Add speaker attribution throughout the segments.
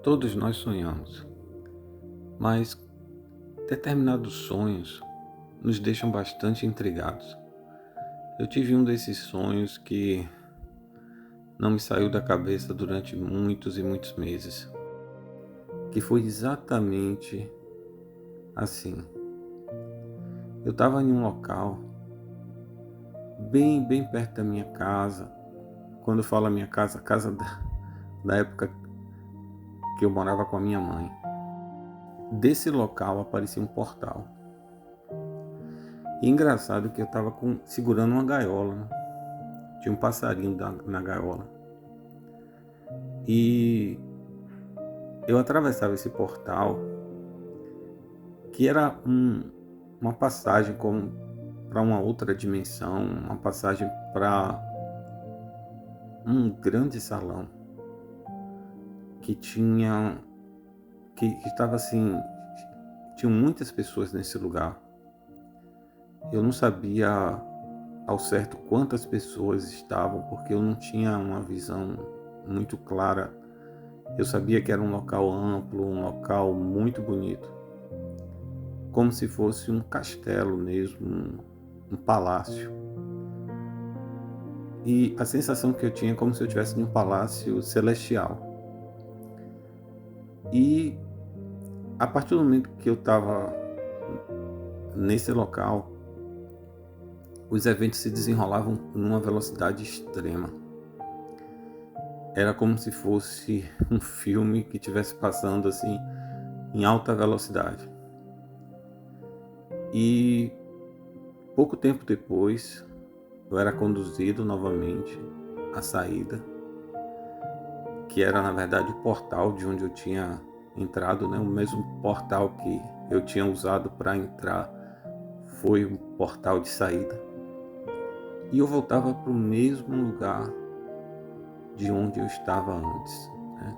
Speaker 1: Todos nós sonhamos, mas determinados sonhos nos deixam bastante intrigados. Eu tive um desses sonhos que não me saiu da cabeça durante muitos e muitos meses, que foi exatamente assim. Eu estava em um local bem perto da minha casa. Quando eu falo a minha casa, a casa da época que eu morava com a minha mãe. Desse local aparecia um portal. E engraçado que eu estava segurando uma gaiola, né? Tinha um passarinho na gaiola. E eu atravessava esse portal, que era uma passagem para uma outra dimensão, uma passagem para um grande salão que que estava assim, tinham muitas pessoas nesse lugar. Eu não sabia ao certo quantas pessoas estavam, porque eu não tinha uma visão muito clara. Eu sabia que era um local amplo, um local muito bonito, como se fosse um castelo mesmo, um palácio. E a sensação que eu tinha é como se eu estivesse em um palácio celestial. E a partir do momento que eu estava nesse local, os eventos se desenrolavam numa velocidade extrema. Era como se fosse um filme que estivesse passando assim em alta velocidade. E pouco tempo depois, eu era conduzido novamente à saída, que era na verdade o portal de onde eu tinha entrado, né? O mesmo portal que eu tinha usado para entrar foi um portal de saída. E eu voltava para o mesmo lugar de onde eu estava antes, né?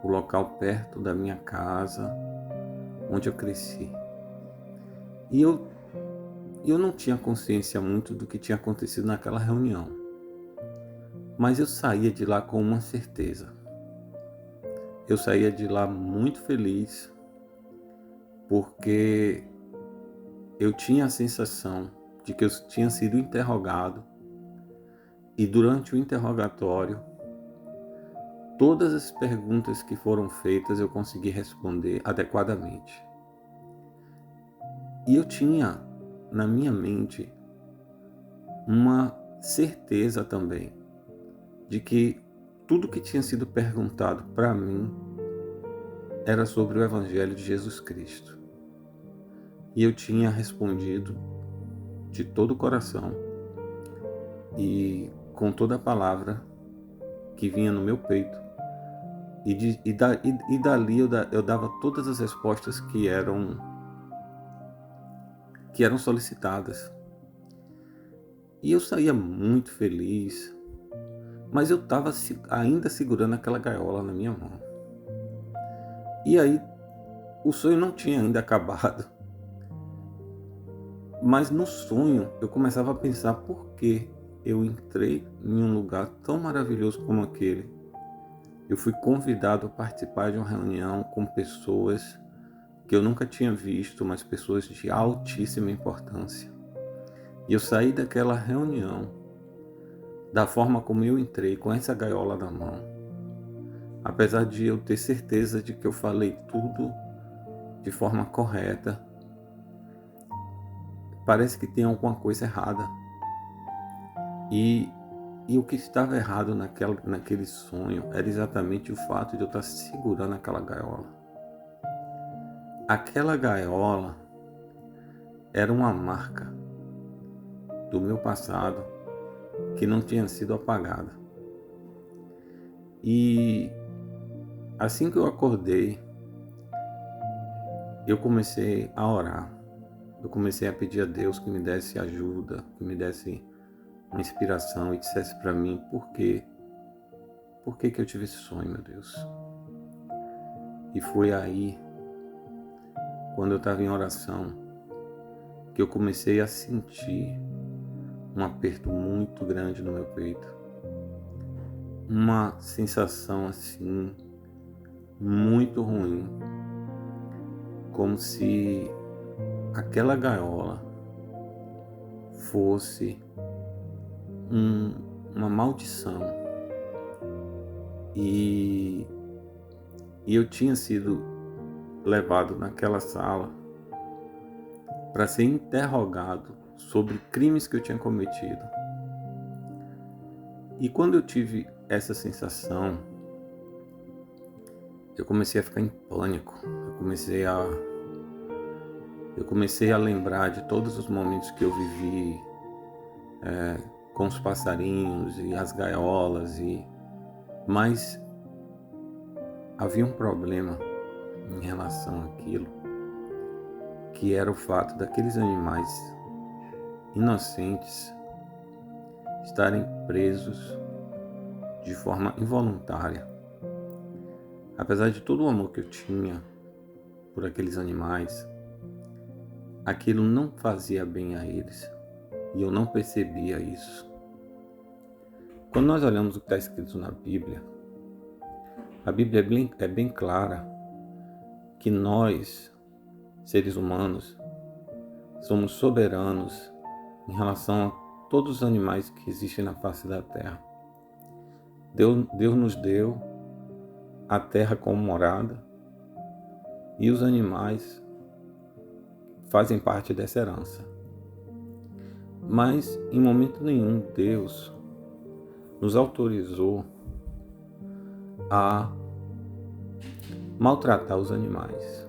Speaker 1: O local perto da minha casa, onde eu cresci. E eu não tinha consciência muito do que tinha acontecido naquela reunião, mas eu saía de lá com uma certeza. Eu saía de lá muito feliz, porque eu tinha a sensação de que eu tinha sido interrogado, e durante o interrogatório, todas as perguntas que foram feitas eu consegui responder adequadamente. E eu tinha na minha mente uma certeza também de que tudo que tinha sido perguntado para mim era sobre o Evangelho de Jesus Cristo. E eu tinha respondido de todo o coração e com toda a palavra que vinha no meu peito. E dali eu dava todas as respostas que eram solicitadas. E eu saía muito feliz, mas eu estava ainda segurando aquela gaiola na minha mão. E aí, o sonho não tinha ainda acabado. Mas no sonho, eu começava a pensar por que eu entrei em um lugar tão maravilhoso como aquele. Eu fui convidado a participar de uma reunião com pessoas que eu nunca tinha visto, mas pessoas de altíssima importância. E eu saí daquela reunião da forma como eu entrei, com essa gaiola na mão. Apesar de eu ter certeza de que eu falei tudo de forma correta, parece que tem alguma coisa errada. E o que estava errado naquele sonho era exatamente o fato de eu estar segurando aquela gaiola. Aquela gaiola era uma marca do meu passado que não tinha sido apagada. E assim que eu acordei, eu comecei a orar. Eu comecei a pedir a Deus que me desse ajuda, que me desse uma inspiração e dissesse para mim por que eu tive esse sonho, meu Deus. E foi aí, quando eu estava em oração, que eu comecei a sentir um aperto muito grande no meu peito. Uma sensação assim muito ruim, como se aquela gaiola fosse uma maldição. E eu tinha sido levado naquela sala para ser interrogado sobre crimes que eu tinha cometido. E quando eu tive essa sensação, eu comecei a ficar em pânico. Eu comecei a lembrar de todos os momentos que eu vivi com os passarinhos e as gaiolas, mas havia um problema em relação àquilo, que era o fato daqueles animais inocentes estarem presos de forma involuntária. Apesar de todo o amor que eu tinha por aqueles animais, aquilo não fazia bem a eles, e eu não percebia isso. Quando nós olhamos o que está escrito na Bíblia, a Bíblia é bem clara que nós, seres humanos, somos soberanos em relação a todos os animais que existem na face da terra. Deus nos deu a terra como morada, e os animais fazem parte dessa herança. Mas em momento nenhum Deus nos autorizou a maltratar os animais.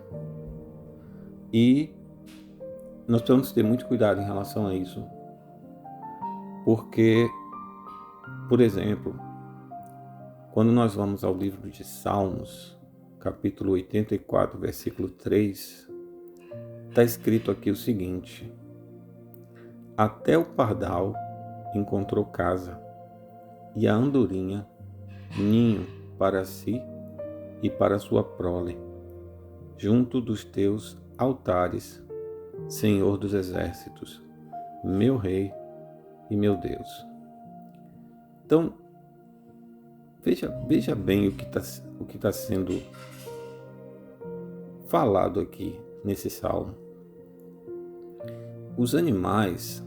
Speaker 1: E nós precisamos ter muito cuidado em relação a isso, porque, por exemplo, quando nós vamos ao livro de Salmos, capítulo 84, versículo 3, está escrito aqui o seguinte: até o pardal encontrou casa, e a andorinha ninho para si e para sua prole, junto dos teus altares, Senhor dos exércitos, meu Rei e meu Deus. Então, veja bem o que está sendo falado aqui nesse salmo. Os animais,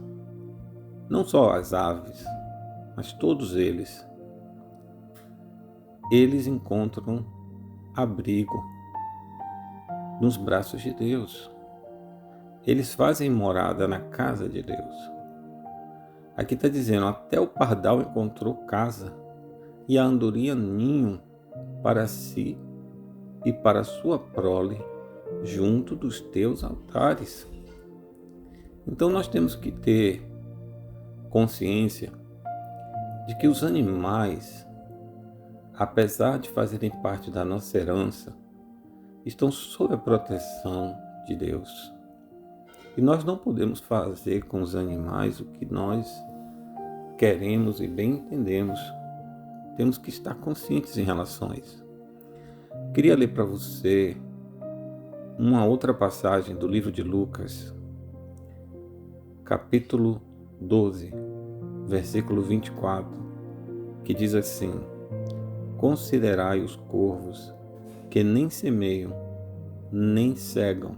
Speaker 1: não só as aves, mas todos eles encontram abrigo nos braços de Deus. Eles fazem morada na casa de Deus. Aqui está dizendo, até o pardal encontrou casa, e a andorinha ninho para si e para sua prole, junto dos teus altares. Então nós temos que ter consciência de que os animais, apesar de fazerem parte da nossa herança, estão sob a proteção de Deus. E nós não podemos fazer com os animais o que nós queremos e bem entendemos. Temos que estar conscientes em relação a isso. Queria ler para você uma outra passagem do livro de Lucas, capítulo 12, versículo 24, que diz assim: considerai os corvos, que nem semeiam, nem cegam,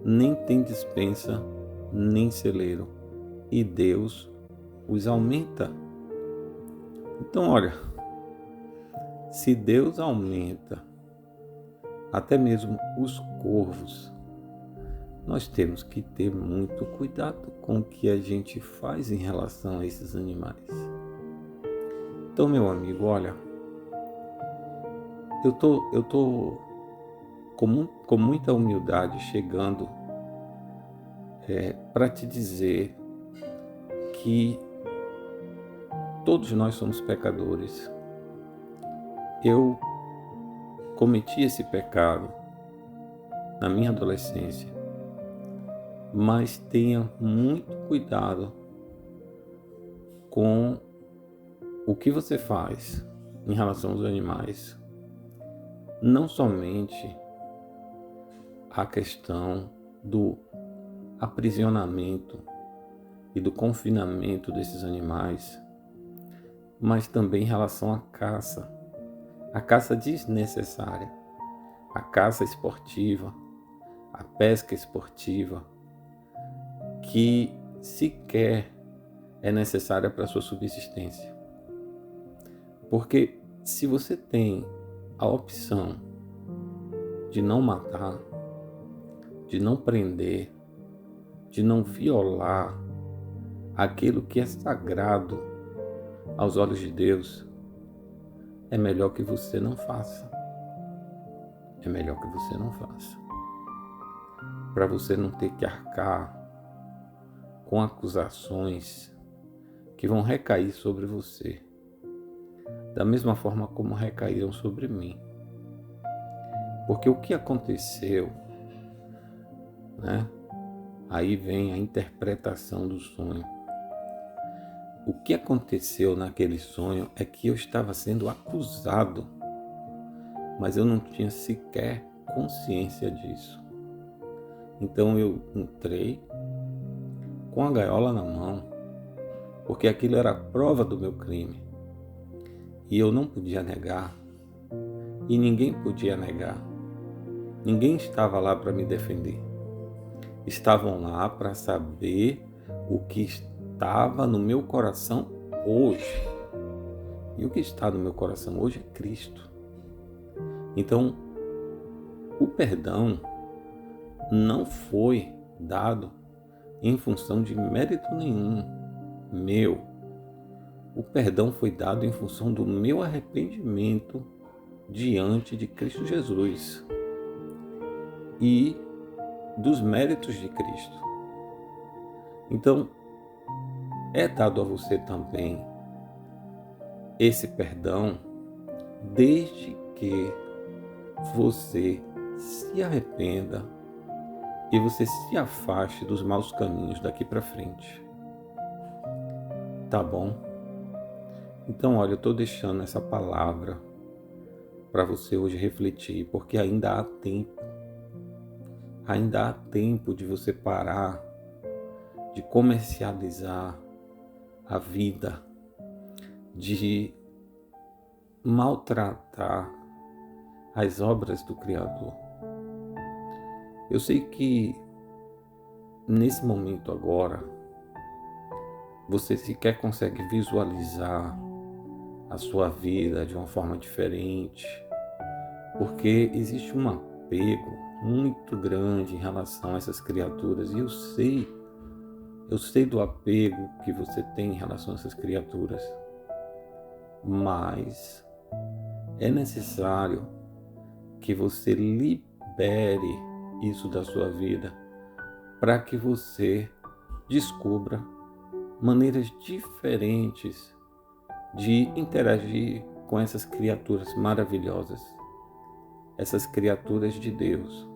Speaker 1: nem têm despensa, nem celeiro, e Deus os aumenta. Então, olha, se Deus aumenta até mesmo os corvos, nós temos que ter muito cuidado com o que a gente faz em relação a esses animais. Então, meu amigo, olha, eu tô com muita humildade chegando para te dizer que todos nós somos pecadores. Eu cometi esse pecado na minha adolescência, mas tenha muito cuidado com o que você faz em relação aos animais. Não somente a questão do aprisionamento e do confinamento desses animais, mas também em relação à caça desnecessária. a caça esportiva, a pesca esportiva, que sequer é necessária para a sua subsistência. Porque se você tem a opção de não matar, de não prender, de não violar aquilo que é sagrado aos olhos de Deus, é melhor que você não faça. É melhor que você não faça. Para você não ter que arcar com acusações que vão recair sobre você, da mesma forma como recaíram sobre mim. Porque o que aconteceu, né? Aí vem a interpretação do sonho. O que aconteceu naquele sonho é que eu estava sendo acusado, mas eu não tinha sequer consciência disso. Então eu entrei com a gaiola na mão, porque aquilo era a prova do meu crime. E eu não podia negar, e ninguém podia negar. Ninguém estava lá para me defender. Estavam lá para saber o que estava no meu coração hoje. E o que está no meu coração hoje é Cristo. Então, o perdão não foi dado em função de mérito nenhum meu. O perdão foi dado em função do meu arrependimento diante de Cristo Jesus e dos méritos de Cristo. Então, é dado a você também esse perdão desde que você se arrependa e você se afaste dos maus caminhos daqui para frente. Tá bom? Então, olha, eu estou deixando essa palavra para você hoje refletir, porque ainda há tempo. Ainda há tempo de você parar de comercializar a vida, de maltratar as obras do Criador. Eu sei que nesse momento agora, você sequer consegue visualizar a sua vida de uma forma diferente, porque existe um apego muito grande em relação a essas criaturas, e eu sei do apego que você tem em relação a essas criaturas, mas é necessário que você libere isso da sua vida para que você descubra maneiras diferentes de interagir com essas criaturas maravilhosas, essas criaturas de Deus.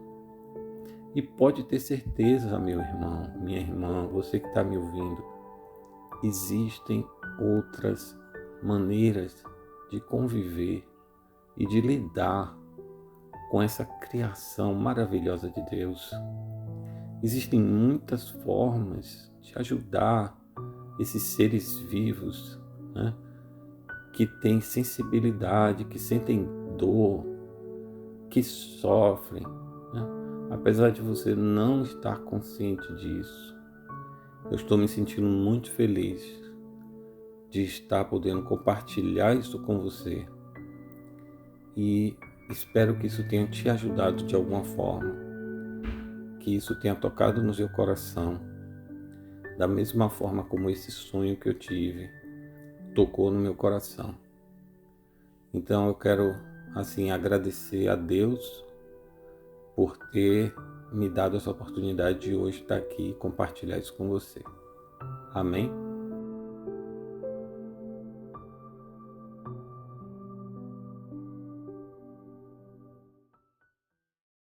Speaker 1: E pode ter certeza, meu irmão, minha irmã, você que está me ouvindo, existem outras maneiras de conviver e de lidar com essa criação maravilhosa de Deus. Existem muitas formas de ajudar esses seres vivos, né, que têm sensibilidade, que sentem dor, que sofrem, né? Apesar de você não estar consciente disso, eu estou me sentindo muito feliz de estar podendo compartilhar isso com você e espero que isso tenha te ajudado de alguma forma, que isso tenha tocado no seu coração, da mesma forma como esse sonho que eu tive tocou no meu coração. Então eu quero, assim, agradecer a Deus por ter me dado essa oportunidade de hoje estar aqui e compartilhar isso com você. Amém?